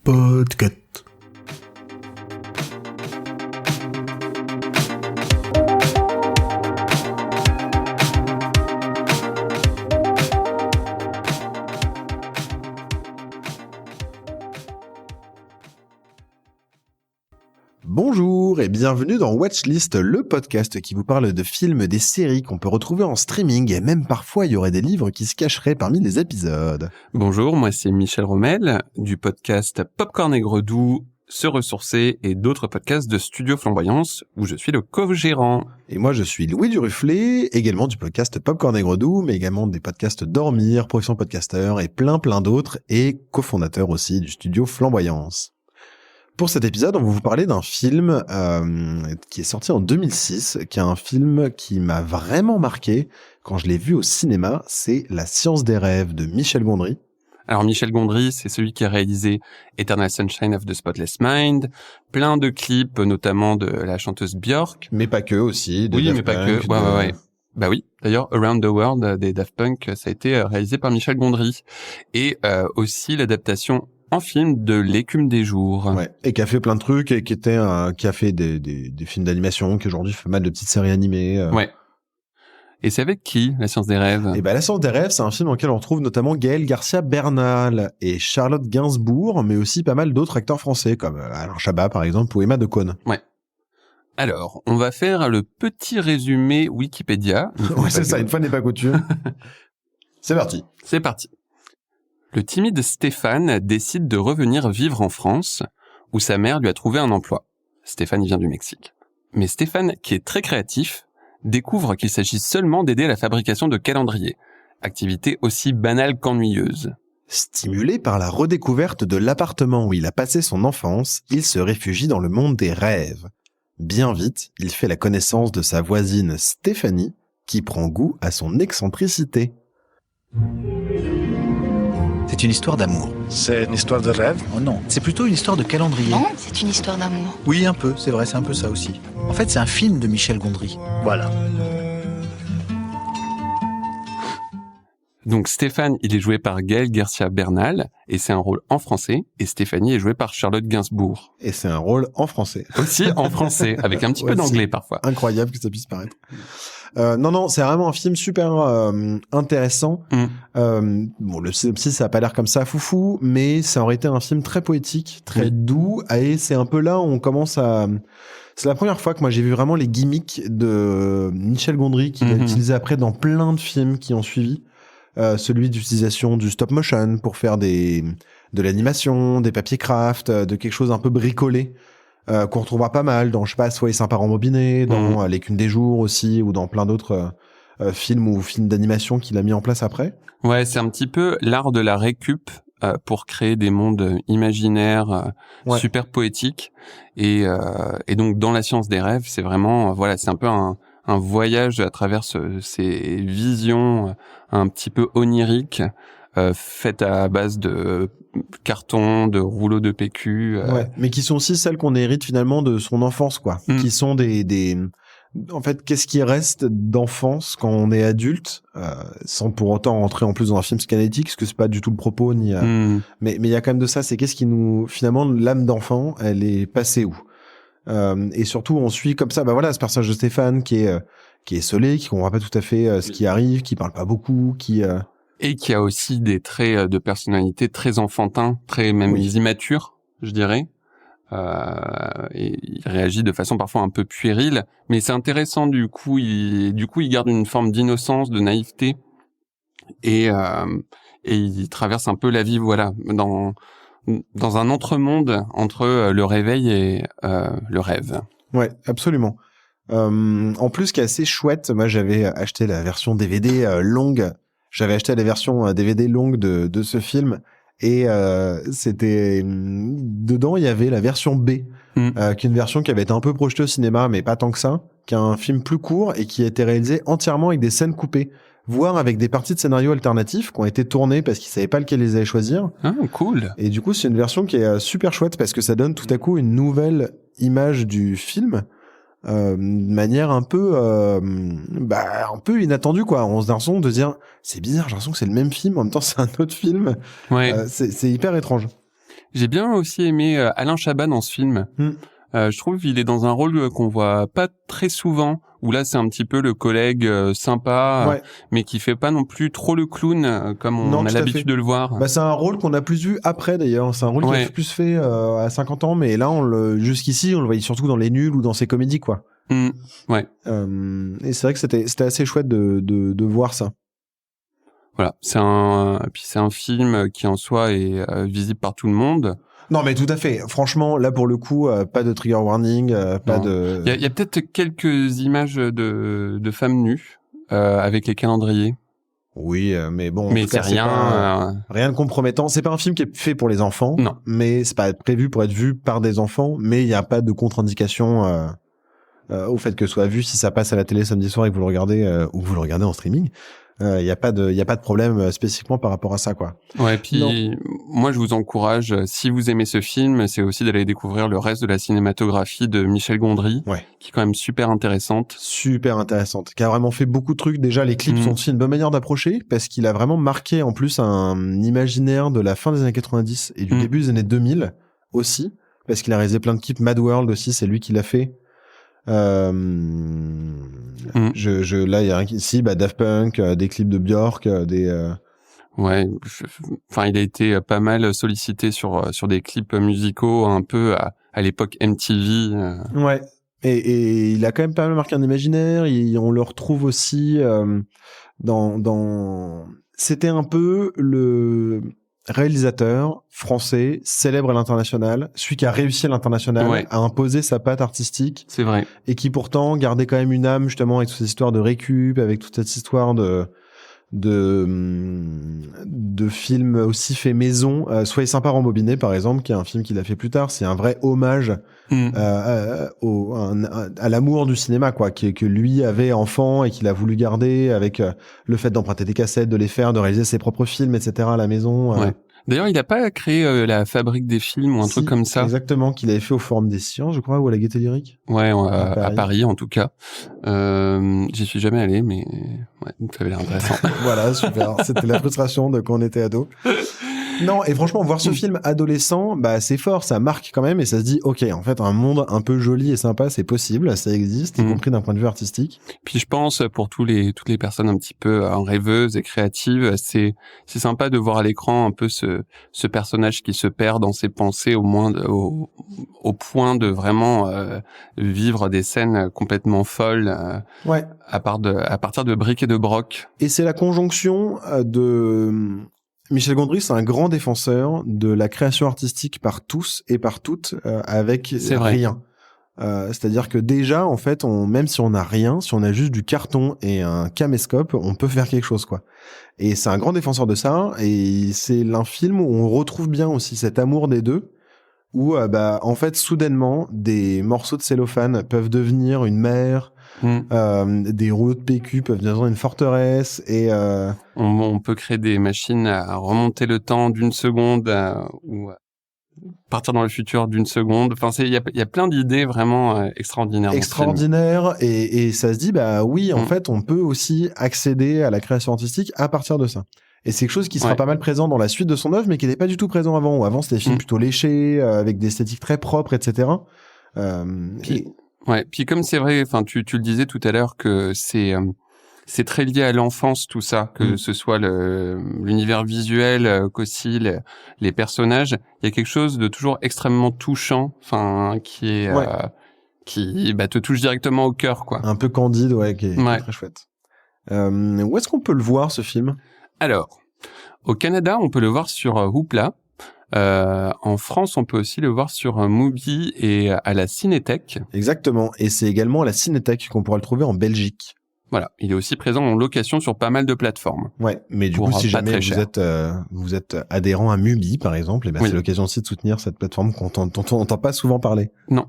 Podcast. Bonjour et bienvenue dans Watchlist, le podcast qui vous parle de films, des séries qu'on peut retrouver en streaming et même parfois il y aurait des livres qui se cacheraient parmi les épisodes. Bonjour, moi c'est Michel Rommel du podcast Popcorn et Gredou, Se Ressourcer et d'autres podcasts de Studio Flamboyance où je suis le co-gérant. Et moi je suis Louis Duruflé, également du podcast Popcorn et Gredou, mais également des podcasts Dormir, Profession Podcasteur et plein d'autres et cofondateur aussi du Studio Flamboyance. Pour cet épisode, on va vous parler d'un film qui est sorti en 2006, qui est un film qui m'a vraiment marqué quand je l'ai vu au cinéma. C'est La Science des rêves de Michel Gondry. Alors Michel Gondry, c'est celui qui a réalisé Eternal Sunshine of the Spotless Mind, plein de clips, notamment de la chanteuse Björk. Mais pas que aussi. Oui, mais pas que. Ouais. Bah oui. D'ailleurs, Around the World des Daft Punk, ça a été réalisé par Michel Gondry. Et aussi l'adaptation en film de L'écume des jours. Ouais. Et qui a fait plein de trucs et qui a fait des films d'animation, qui aujourd'hui fait mal de petites séries animées. Ouais. Et c'est avec qui, La Science des rêves? Et La Science des rêves, c'est un film dans lequel on retrouve notamment Gaël Garcia Bernal et Charlotte Gainsbourg, mais aussi pas mal d'autres acteurs français, comme Alain Chabat, par exemple, ou Emma Decaune. Ouais. Alors, on va faire le petit résumé Wikipédia. Ouais, c'est ça, une fois n'est pas coutume. C'est parti. C'est parti. Le timide Stéphane décide de revenir vivre en France, où sa mère lui a trouvé un emploi. Stéphane, il vient du Mexique. Mais Stéphane, qui est très créatif, découvre qu'il s'agit seulement d'aider à la fabrication de calendriers, activité aussi banale qu'ennuyeuse. Stimulé par la redécouverte de l'appartement où il a passé son enfance, il se réfugie dans le monde des rêves. Bien vite, il fait la connaissance de sa voisine Stéphanie, qui prend goût à son excentricité. C'est une histoire d'amour. C'est une histoire de rêve? Oh non, c'est plutôt une histoire de calendrier. Non, c'est une histoire d'amour. Oui, un peu, c'est vrai, c'est un peu ça aussi. En fait, c'est un film de Michel Gondry. Voilà. Donc Stéphane, il est joué par Gaël Garcia Bernal, et c'est un rôle en français, et Stéphanie est jouée par Charlotte Gainsbourg. Et c'est un rôle en français. Aussi en français, avec un petit peu d'anglais parfois. Incroyable que ça puisse paraître. Non, c'est vraiment un film super intéressant. Bon, le synopsis, ça a pas l'air comme ça foufou, mais ça aurait été un film très poétique, très doux, et c'est un peu là où on commence à... C'est la première fois que moi j'ai vu vraiment les gimmicks de Michel Gondry qu'il a utilisé après dans plein de films qui ont suivi. Celui d'utilisation du stop motion pour faire de l'animation, des papiers craft, de quelque chose un peu bricolé. Qu'on retrouvera pas mal dans, je sais pas, Soyez sympa Rembobiné, dans L'écume des jours aussi, ou dans plein d'autres films ou films d'animation qu'il a mis en place après. Ouais, c'est un petit peu l'art de la récup pour créer des mondes imaginaires super poétiques. Et donc, dans La Science des rêves, c'est vraiment, c'est un peu un voyage à travers ces visions un petit peu oniriques, faites à base de carton, de rouleaux de PQ. Ouais, mais qui sont aussi celles qu'on hérite finalement de son enfance, quoi. Qui sont en fait, qu'est-ce qui reste d'enfance quand on est adulte, sans pour autant rentrer en plus dans un film psychanalytique, parce que c'est pas du tout le propos, mais il y a quand même de ça, c'est qu'est-ce qui nous, finalement, l'âme d'enfant, elle est passée où? Et surtout, on suit comme ça, ce personnage de Stéphane qui est esseulé, qui comprend pas tout à fait ce qui arrive, qui parle pas beaucoup, Et qui a aussi des traits de personnalité très enfantins, très même immatures, je dirais. Et il réagit de façon parfois un peu puérile, mais c'est intéressant du coup il garde une forme d'innocence, de naïveté, et il traverse un peu la vie, dans un entremonde entre le réveil et le rêve. Ouais, absolument. En plus, ce qui est assez chouette, moi j'avais acheté la version DVD longue. J'avais acheté la version DVD longue de ce film. Et c'était dedans, il y avait la version B, qui est une version qui avait été un peu projetée au cinéma, mais pas tant que ça, qui est un film plus court et qui a été réalisé entièrement avec des scènes coupées, voire avec des parties de scénarios alternatifs qui ont été tournées parce qu'ils savaient pas lequel ils allaient choisir. Ah, cool. Et du coup, c'est une version qui est super chouette parce que ça donne tout à coup une nouvelle image du film. de manière un peu inattendue, quoi. On se l'impression de dire, c'est bizarre, j'ai l'impression que c'est le même film, en même temps c'est un autre film. Ouais. C'est hyper étrange. J'ai bien aussi aimé Alain Chabat dans ce film. Je trouve qu'il est dans un rôle qu'on voit pas très souvent, où là c'est un petit peu le collègue sympa, mais qui fait pas non plus trop le clown comme on a l'habitude de le voir. Bah, c'est un rôle qu'on a plus vu après d'ailleurs, c'est un rôle qui a plus fait à 50 ans, mais là jusqu'ici on le voyait surtout dans Les Nuls ou dans ses comédies, quoi. Ouais. Et c'est vrai que c'était assez chouette de voir ça. Voilà, c'est un film qui en soi est visible par tout le monde. Non, mais tout à fait. Franchement, là pour le coup, pas de trigger warning, pas de. Il y a peut-être quelques images de femmes nues avec les calendriers. Oui, mais bon. Mais c'est rien. Rien de compromettant. C'est pas un film qui est fait pour les enfants. Non. Mais c'est pas prévu pour être vu par des enfants. Mais il y a pas de contre-indication au fait que ce soit vu si ça passe à la télé samedi soir et que vous le regardez ou que vous le regardez en streaming. Il y a pas de problème spécifiquement par rapport à ça, quoi. Ouais, puis moi je vous encourage, si vous aimez ce film, c'est aussi d'aller découvrir le reste de la cinématographie de Michel Gondry, qui est quand même super intéressante, qui a vraiment fait beaucoup de trucs. Déjà, les clips sont aussi une bonne manière d'approcher, parce qu'il a vraiment marqué en plus un imaginaire de la fin des années 90 et du début des années 2000 aussi, parce qu'il a réalisé plein de clips. Mad World aussi, c'est lui qui l'a fait. Là il y a rien ici, Daft Punk, des clips de Björk, ouais, enfin il a été pas mal sollicité sur des clips musicaux un peu à l'époque MTV. Ouais. Et il a quand même pas mal marqué un imaginaire. On le retrouve aussi dans c'était un peu le réalisateur français célèbre à l'international, celui qui a réussi à l'international, à imposer sa patte artistique. C'est vrai. Et qui pourtant gardait quand même une âme, justement, avec toute cette histoire de récup, avec toute cette histoire de films aussi fait maison. Soyez sympa rembobiné, par exemple, qui est un film qu'il a fait plus tard. C'est un vrai hommage à l'amour du cinéma, quoi, que lui avait enfant et qu'il a voulu garder avec le fait d'emprunter des cassettes, de les faire, de réaliser ses propres films, etc. à la maison. Ouais. D'ailleurs, il a pas créé la fabrique des films ou un truc comme ça. Exactement, qu'il avait fait au Forum des Sciences, je crois, ou à la Gaîté Lyrique. Ouais, à Paris en tout cas. J'y suis jamais allé, mais ouais, ça avait l'air intéressant. Voilà, super. C'était la frustration de quand on était ado. Non, et franchement, voir ce film adolescent, bah, c'est fort, ça marque quand même, et ça se dit, ok, en fait, un monde un peu joli et sympa, c'est possible, ça existe, y compris d'un point de vue artistique. Puis je pense, pour toutes les personnes un petit peu rêveuses et créatives, c'est sympa de voir à l'écran un peu ce personnage qui se perd dans ses pensées au point de vraiment vivre des scènes complètement folles, à partir de briques et de broc. Et c'est la conjonction de... Michel Gondry, c'est un grand défenseur de la création artistique par tous et par toutes, avec rien. C'est-à-dire que déjà, en fait, même si on n'a rien, si on a juste du carton et un caméscope, on peut faire quelque chose, quoi. Et c'est un grand défenseur de ça, et c'est un film où on retrouve bien aussi cet amour des deux, où, en fait, soudainement, des morceaux de cellophane peuvent devenir une mer, des rouleaux de PQ peuvent devenir une forteresse, et on peut créer des machines à remonter le temps d'une seconde ou partir dans le futur d'une seconde. Enfin, il y a plein d'idées vraiment extraordinaires. Extraordinaires, et ça se dit, oui, en fait, on peut aussi accéder à la création artistique à partir de ça. Et c'est quelque chose qui sera pas mal présent dans la suite de son œuvre, mais qui n'était pas du tout présent avant. Où avant, c'était des films plutôt léchés, avec des esthétiques très propres, etc. Puis comme c'est vrai, enfin, tu le disais tout à l'heure que c'est très lié à l'enfance, tout ça, que ce soit l'univers visuel, qu'aussi les personnages. Il y a quelque chose de toujours extrêmement touchant, enfin, qui te touche directement au cœur, quoi. Un peu candide, qui est très chouette. Où est-ce qu'on peut le voir, ce film? Alors, au Canada, on peut le voir sur Hoopla. En France, on peut aussi le voir sur Mubi et à la Cinétech. Exactement. Et c'est également à la Cinétech qu'on pourra le trouver en Belgique. Voilà. Il est aussi présent en location sur pas mal de plateformes. Ouais. Mais du coup, si jamais vous êtes adhérent à Mubi, par exemple, c'est l'occasion aussi de soutenir cette plateforme dont on n'entend pas souvent parler. Non.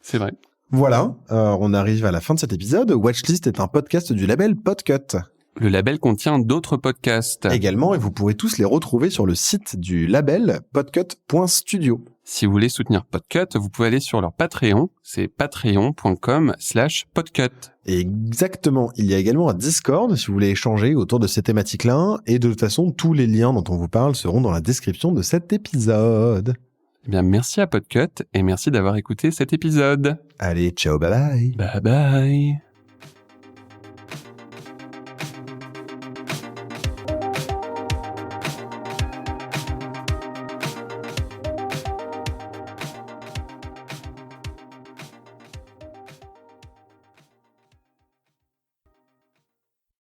C'est vrai. Voilà. On arrive à la fin de cet épisode. Watchlist est un podcast du label Podcut. Le label contient d'autres podcasts. Également, et vous pourrez tous les retrouver sur le site du label podcut.studio. Si vous voulez soutenir Podcut, vous pouvez aller sur leur Patreon, c'est patreon.com/podcut. Exactement. Il y a également un Discord si vous voulez échanger autour de ces thématiques-là. Et de toute façon, tous les liens dont on vous parle seront dans la description de cet épisode. Eh bien, merci à Podcut et merci d'avoir écouté cet épisode. Allez, ciao, bye bye. Bye bye.